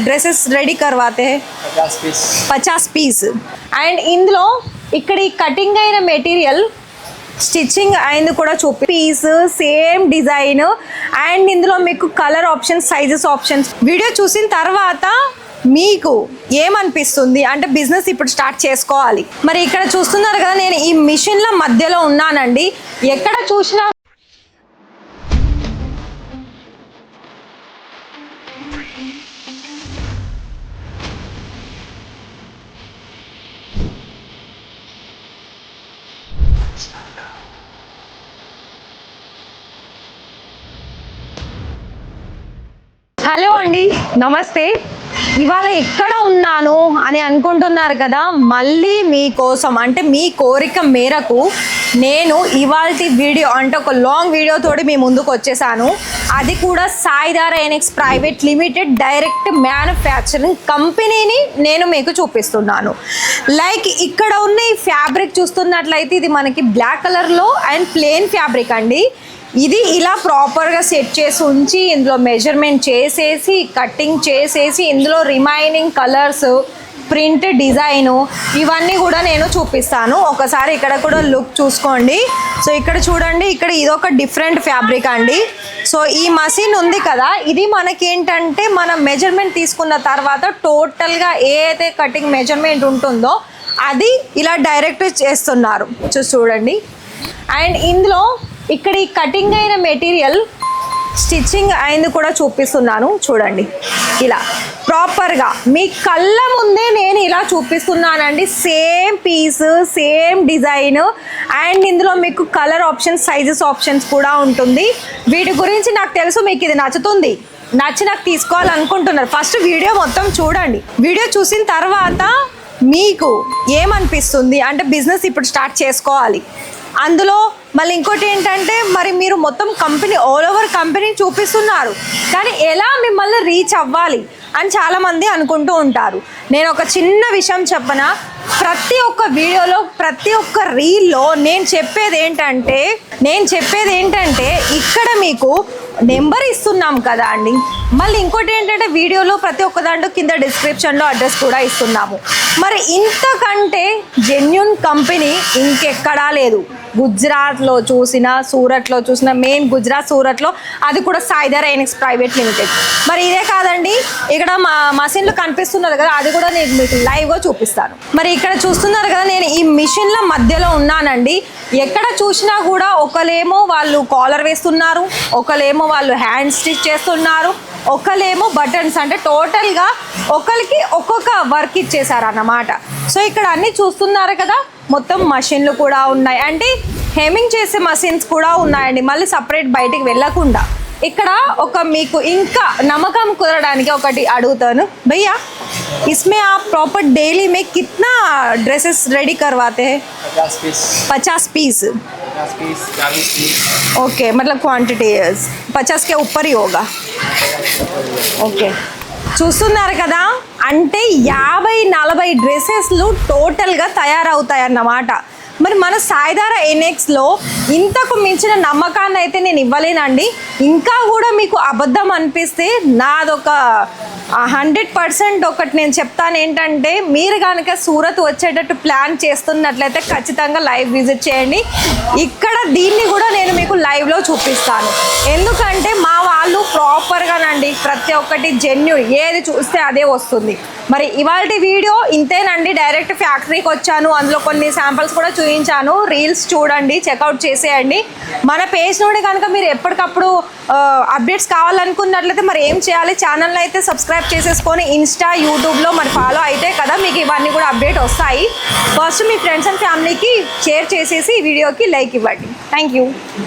Dresses ready करवाते हैं 50 piece and ఇందులో ఇక్కడ ఈ కటింగ్ అయిన మెటీరియల్ స్టిచ్చింగ్ అయింది కూడా చూపి పీస్ సేమ్ డిజైన్ అండ్ ఇందులో మీకు colour options sizes options video చూసిన తర్వాత మీకు ఏమనిపిస్తుంది అంటే బిజినెస్ ఇప్పుడు స్టార్ట్ చేసుకోవాలి. మరి ఇక్కడ చూస్తున్నారు కదా నేను ఈ మిషన్ల మధ్యలో ఉన్నానండి. ఎక్కడ చూసినా హలో అండి, నమస్తే. ఇవాళ ఎక్కడ ఉన్నాను అని అనుకుంటున్నారు కదా, మళ్ళీ మీకోసం అంటే మీ కోరిక మేరకు నేను ఇవాల్టి వీడియో అంటే ఒక లాంగ్ వీడియో తోటి మీ ముందుకు వచ్చేసాను. అది కూడా Saidhara annex private limited direct manufacturing కంపెనీని నేను మీకు చూపిస్తున్నాను. లైక్ ఇక్కడ ఉన్న ఈ ఫ్యాబ్రిక్ చూస్తున్నట్లయితే ఇది మనకి బ్లాక్ కలర్లో అండ్ ప్లెయిన్ ఫ్యాబ్రిక్ అండి. ఇది ఇలా ప్రాపర్గా సెట్ చేసి ఉంచి ఇందులో మెజర్మెంట్ చేసేసి కటింగ్ చేసేసి ఇందులో రిమైనింగ్ కలర్స్ ప్రింట్ డిజైను ఇవన్నీ కూడా నేను చూపిస్తాను. ఒకసారి ఇక్కడ కూడా లుక్ చూసుకోండి. సో ఇక్కడ చూడండి, ఇక్కడ ఇదొక డిఫరెంట్ ఫ్యాబ్రిక్ అండి. సో ఈ మషిన్ ఉంది కదా, ఇది మనకేంటంటే మనం మెజర్మెంట్ తీసుకున్న తర్వాత టోటల్గా ఏ అయితే కటింగ్ మెజర్మెంట్ ఉంటుందో అది ఇలా డైరెక్ట్ చేస్తున్నారు. చూడండి. అండ్ ఇందులో ఇక్కడ ఈ కటింగ్ అయిన మెటీరియల్ స్టిచ్చింగ్ అయింది కూడా చూపిస్తున్నాను. చూడండి, ఇలా ప్రాపర్గా మీ కళ్ళ ముందే నేను ఇలా చూపిస్తున్నానండి. Same piece same design and ఇందులో మీకు కలర్ ఆప్షన్స్ సైజెస్ ఆప్షన్స్ కూడా ఉంటుంది. వీటి గురించి నాకు తెలుసు మీకు ఇది నచ్చుతుంది, నచ్చి నాకు తీసుకోవాలనుకుంటున్నారు. ఫస్ట్ వీడియో మొత్తం చూడండి. వీడియో చూసిన తర్వాత మీకు ఏమనిపిస్తుంది అంటే బిజినెస్ ఇప్పుడు స్టార్ట్ చేసుకోవాలి. అందులో మళ్ళీ ఇంకోటి ఏంటంటే మరి మీరు మొత్తం కంపెనీ ఆల్ ఓవర్ కంపెనీ చూపిస్తున్నారు, కానీ ఎలా మిమ్మల్ని రీచ్ అవ్వాలి అని చాలామంది అనుకుంటూ ఉంటారు. నేను ఒక చిన్న విషయం చెప్పనా, ప్రతి ఒక్క వీడియోలో ప్రతి ఒక్క రీల్లో నేను చెప్పేది ఏంటంటే ఇక్కడ మీకు నెంబర్ ఇస్తున్నాం కదా అండి. మళ్ళీ ఇంకోటి ఏంటంటే వీడియోలో ప్రతి ఒక్క దాంట్లో కింద డిస్క్రిప్షన్లో అడ్రస్ కూడా ఇస్తున్నాము. మరి ఇంతకంటే జెన్యూన్ కంపెనీ ఇంకెక్కడా లేదు. గుజరాత్లో చూసినా సూరత్లో చూసినా, మెయిన్ గుజరాత్ సూరత్లో, అది కూడా సాయిధార ఎనెక్స్ ప్రైవేట్ లిమిటెడ్. మరి ఇదే కాదండి, ఇక్కడ మా మషిన్లు కనిపిస్తున్నారు కదా, అది కూడా నేను మీకు లైవ్గా చూపిస్తాను. మరి ఇక్కడ చూస్తున్నారు కదా నేను ఈ మిషన్ల మధ్యలో ఉన్నానండి. ఎక్కడ చూసినా కూడా ఒకలేమో వాళ్ళు కాలర్ వేస్తున్నారు, ఒకలేమో వాళ్ళు హ్యాండ్ స్టిచ్ చేస్తున్నారు, ఒకలేమో బటన్స్, అంటే టోటల్గా ఒకరికి ఒక్కొక్క వర్క్ ఇచ్చేసారు అన్నమాట. సో ఇక్కడ అన్నీ చూస్తున్నారు కదా, మొత్తం మషిన్లు కూడా ఉన్నాయి, అంటే హెమ్మింగ్ చేసే మషిన్స్ కూడా ఉన్నాయండి. మళ్ళీ సపరేట్ బయటికి వెళ్ళకుండా ఇక్కడ ఒక మీకు ఇంకా నమ్మకం కుదరడానికి ఒకటి అడుగుతాను. భయ్యా इसमें आप प्रॉपर डेली में कितना ड्रेसेस रेडी करवाते हैं? 50 पीस ओके, मतलब क्वांटिटी 50 के ऊपर ही होगा. ఓకే, చూస్తున్నారు కదా, అంటే 50-40 డ్రెస్సెస్లు టోటల్గా తయారవుతాయన్నమాట. మరి మన సాయిధార ఎనెక్స్లో ఇంతకు మించిన నమ్మకాన్ని అయితే నేను ఇవ్వలేనండి. ఇంకా కూడా మీకు అబద్ధం అనిపిస్తే నాదొక 100% ఒకటి నేను చెప్తాను ఏంటంటే, మీరు కనుక సూరత్ వచ్చేటట్టు ప్లాన్ చేస్తున్నట్లయితే ఖచ్చితంగా లైవ్ విజిట్ చేయండి. ఇక్కడ దీన్ని కూడా నేను మీకు లైవ్లో చూపిస్తాను. ఎందుకంటే మా వాళ్ళు ప్రాపర్గానండి ప్రతి ఒక్కటి జెన్యూన్, ఏది చూస్తే అదే వస్తుంది. మరి ఇవాళ వీడియో ఇంతేనండి. డైరెక్ట్ ఫ్యాక్టరీకి వచ్చాను, అందులో కొన్ని శాంపిల్స్ కూడా చూపించాను. రీల్స్ చూడండి, చెక్అవుట్ చేసేయండి. మన పేజ్ నుండి కనుక మీరు ఎప్పటికప్పుడు అప్డేట్స్ కావాలనుకున్నట్లయితే మరి ఏం చేయాలి, ఛానల్ని అయితే సబ్స్క్రైబ్ చేసేసుకొని ఇన్స్టా యూట్యూబ్లో మరి ఫాలో అయితే కదా మీకు ఇవన్నీ కూడా అప్డేట్ వస్తాయి. ఫస్ట్ మీ ఫ్రెండ్స్ అండ్ ఫ్యామిలీకి షేర్ చేసేసి ఈ వీడియోకి లైక్ ఇవ్వండి. Thank you.